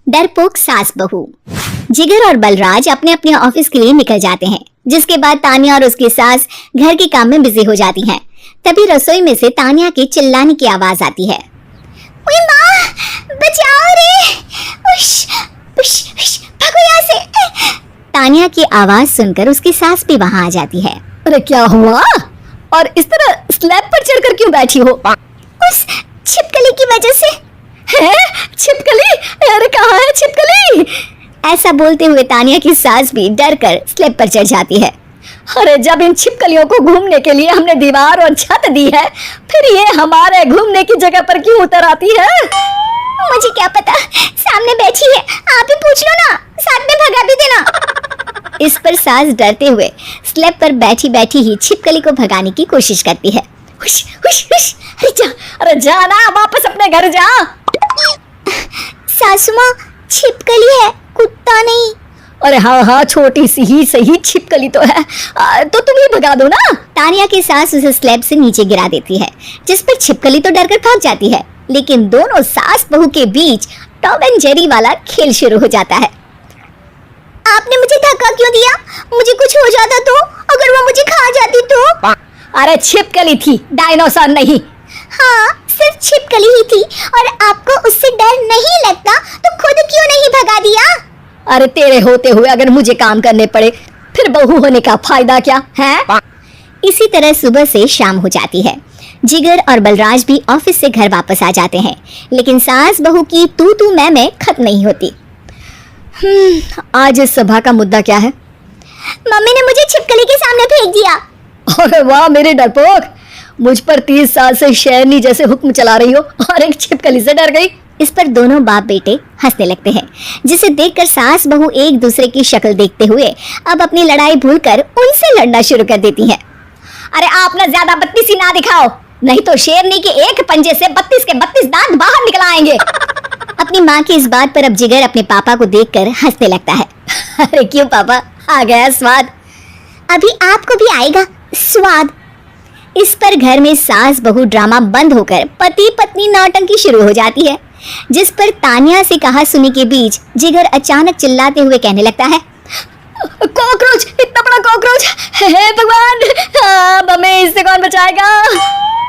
डरपोक सास बहू। जिगर और बलराज अपने अपने ऑफिस के लिए निकल जाते हैं, जिसके बाद तानिया और उसकी सास घर के काम में बिजी हो जाती हैं। तभी रसोई में से तानिया के चिल्लाने की आवाज आती है। ओए माँ, बचाओ रे! उश, उश, उश, भागो यहाँ से! तानिया की आवाज सुनकर उसकी सास भी वहाँ आ जाती है। अरे क्या हुआ? और इस तरह स्लैब पर चढ़कर क्यों बैठी हो? उस छिपकली की वजह से। है? छिपकली? अरे कहाँ है छिपकली? ऐसा बोलते हुए तानिया की सास भी डर कर स्लैब पर चढ़ जाती है। अरे जब इन छिपकलियों को घूमने के लिए हमने दीवार और छत दी है, फिर ये हमारे घूमने की जगह पर क्यों उतर आती है? मुझे क्या पता, सामने बैठी है, आप ही पूछ लो ना, साथ में भगा भी देना। इस पर सास डरते हुए स्लैब पर बैठी बैठी ही छिपकली को भगाने की कोशिश करती है। हुश, हुश, हुश, अरे जा ना, वापस अपने घर जा। सासू माँ, छिपकली है, कुत्ता नहीं। अरे हाँ हाँ, छोटी सी ही सही छिपकली तो है, तो तुम ही भगा दो ना। तानिया की सास उसे स्लैब से नीचे गिरा देती है, जिस पर छिपकली तो डरकर भाग जाती है, लेकिन दोनों सास बहू के बीच टॉम एंड जेरी वाला खेल शुरू हो जाता है। आपने मुझे धक्का क्यों दिया? मुझे कुछ हो जाता तो? अगर वो मुझे खा जाती तो? अरे छिपकली थी, डायनासोर नहीं। हाँ, सिर्फ छिपकली ही थी, और आपको उससे डर नहीं लगता तो खुद क्यों नहीं भगा दिया? अरे तेरे होते हुए अगर मुझे काम करने पड़े, फिर बहू होने का फायदा क्या है? इसी तरह सुबह से शाम हो जाती है। जिगर और बलराज भी ऑफिस से घर वापस आ जाते हैं, लेकिन सास बहू की तू मैं खत्म नहीं होती। आज इस सभा का मुद्दा क्या है? मम्मी ने मुझे छिपकली के सामने फेंक दिया। अरे वाह मेरे डरपोक, मुझ पर 30 साल से शेरनी जैसे हुक्म चला रही हो और एक छिपकली से डर गई। इस पर दोनों बाप बेटे हंसने लगते हैं, जिसे देखकर सास बहू एक दूसरे की शक्ल देखते हुए अब अपनी लड़ाई भूलकर उनसे लड़ना शुरू कर देती हैं। अरे आप ना ज्यादा बत्तीसी ना दिखाओ, नहीं तो शेरनी के एक पंजे से 32 के 32 दांत बाहर निकल आएंगे। अपनी माँ की इस बात पर अब जिगर अपने पापा को देखकर हंसने लगता है। अरे क्यों पापा, आ गया स्वाद? अभी आपको भी आएगा स्वाद। इस पर घर में सास बहू ड्रामा बंद होकर पति पत्नी नौटंकी शुरू हो जाती है, जिस पर तानिया से कहा सुनी के बीच जिगर अचानक चिल्लाते हुए कहने लगता है। कॉकरोच, इतना बड़ा कॉकरोच! हे भगवान, हमें इससे कौन बचाएगा?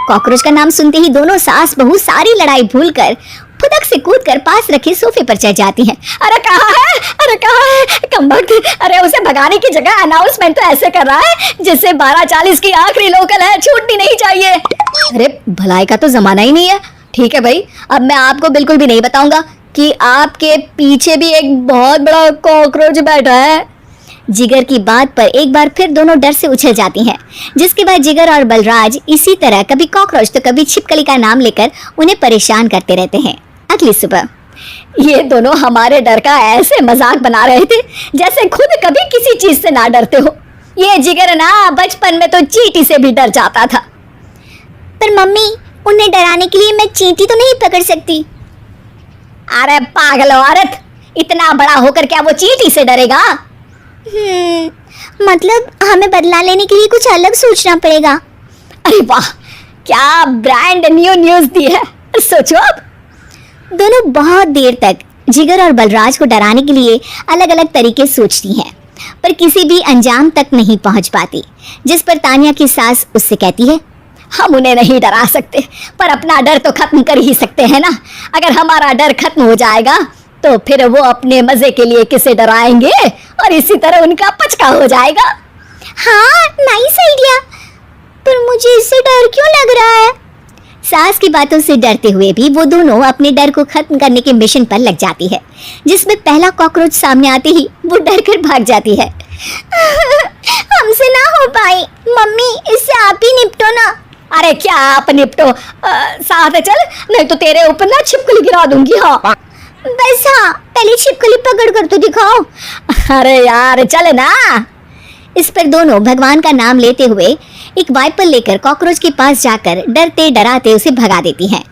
कॉकरोच का नाम सुनते ही दोनों सास बहू सारी लड़ाई भूलकर फुदक से कूदकर पास रखे सोफे पर चढ़ जाती हैं। अरे कहाँ है? अरे कहाँ है कमबख्त? अरे उसे भगाने की जगह अनाउंसमेंट तो ऐसे कर रहा है जैसे 12:40 की आखिरी लोकल है, छूटनी नहीं चाहिए। अरे भलाई का तो जमाना ही नहीं है। ठीक है भाई, अब मैं आपको बिल्कुल भी नहीं बताऊंगा कि आपके पीछे भी एक बहुत बड़ा कॉकरोच बैठा है। जिगर की बात पर एक बार फिर दोनों डर से उछल जाती हैं, जिसके बाद जिगर और बलराज इसी तरह कभी कॉकरोच तो कभी छिपकली का नाम लेकर उन्हें परेशान करते रहते हैं। अगली सुबह ये दोनों हमारे डर का ऐसे मजाक बना रहे थे जैसे खुद कभी किसी चीज से ना डरते हो। ये जिगर ना बचपन में तो चींटी से भी डर जाता था। पर मम्मी, उन्हें डराने के लिए मैं चींटी तो नहीं पकड़ सकती। अरे पागल औरत, इतना बड़ा होकर क्या वो चींटी से डरेगा? मतलब हमें बदला लेने के लिए कुछ अलग सोचना पड़ेगा। अरे वाह, क्या ब्रांड न्यू न्यूज दी है। सोचो अब। दोनों बहुत देर तक जिगर और बलराज को डराने के लिए अलग अलग तरीके सोचती हैं, पर किसी भी अंजाम तक नहीं पहुंच पाती, जिस पर तानिया की सास उससे कहती है। हम उन्हें नहीं डरा सकते, पर अपना डर तो खत्म कर ही सकते हैं ना। अगर हमारा डर खत्म हो जाएगा तो फिर वो अपने मजे के लिए किसे डराएंगे और इसी तरह उनका पचका हो जाएगा। हाँ, नाइस आइडिया, पर मुझे इससे डर क्यों लग रहा है? सास की बातों से डरते हुए भी वो दोनों अपने डर को खत्म करने के मिशन पर लग जाती है, जिसमें पहला कॉकरोच सामने आते ही वो डर कर भाग जाती है। हमसे ना हो पाई मम्मी, इससे आप ही निपटो ना। अरे क्या आप निपटो, साथ चल, नहीं तो तेरे ऊपर ना छिपकली गिरा दूंगी। हाँ बस, हाँ पहले छिपकली पकड़ कर तो दिखाओ। अरे यार चल ना। इस पर दोनों भगवान का नाम लेते हुए एक वाइपर लेकर कॉकरोच के पास जाकर डरते डराते उसे भगा देती हैं,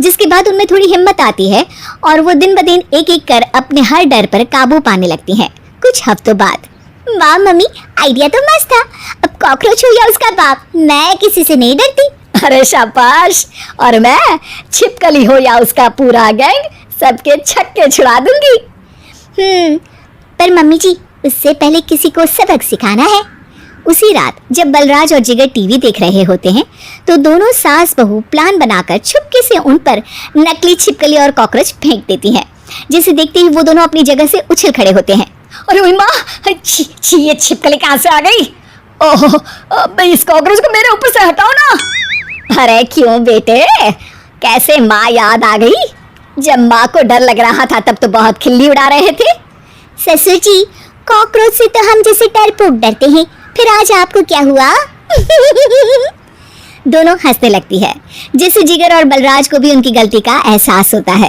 जिसके बाद उनमें थोड़ी हिम्मत आती है और वो दिन ब दिन एक एक कर अपने हर डर पर काबू पाने लगती हैं। कुछ हफ्तों बाद। वाह मम्मी, आइडिया तो मस्त था। अब कॉकरोच हो या उसका बाप, मैं किसी से नहीं डरती। अरे शाबाश, और मैं छिपकली हो या उसका पूरा गैंग, सबके छक्के छुड़ा दूंगी। पर मम्मी जी उससे पहले किसी को सबक सिखाना है। उसी रात जब बलराज और जिगर टीवी देख रहे होते हैं तो दोनों सास बहू प्लान बनाकर चुपके से उन पर नकली छिपकली और कॉकरोच फेंक देती हैं, जिसे देखते ही वो दोनों अपनी जगह से उछल खड़े होते हैं। अरे ओए माँ, छी छी, ये छिपकली कहाँ से आ गई? ओह, अब इस कॉकरोच को मेरे ऊपर से हटाओ ना। अरे क्यों बेटे, कैसे माँ याद आ गई? जब माँ को डर लग रहा था तब तो बहुत खिल्ली उड़ा रहे थे। ससुर जी, कॉकरोच से तो हम जैसे डरपोक डरते हैं, फिर आज आपको क्या हुआ? दोनों हंसने लगती है, जिससे जिगर और बलराज को भी उनकी गलती का एहसास होता है।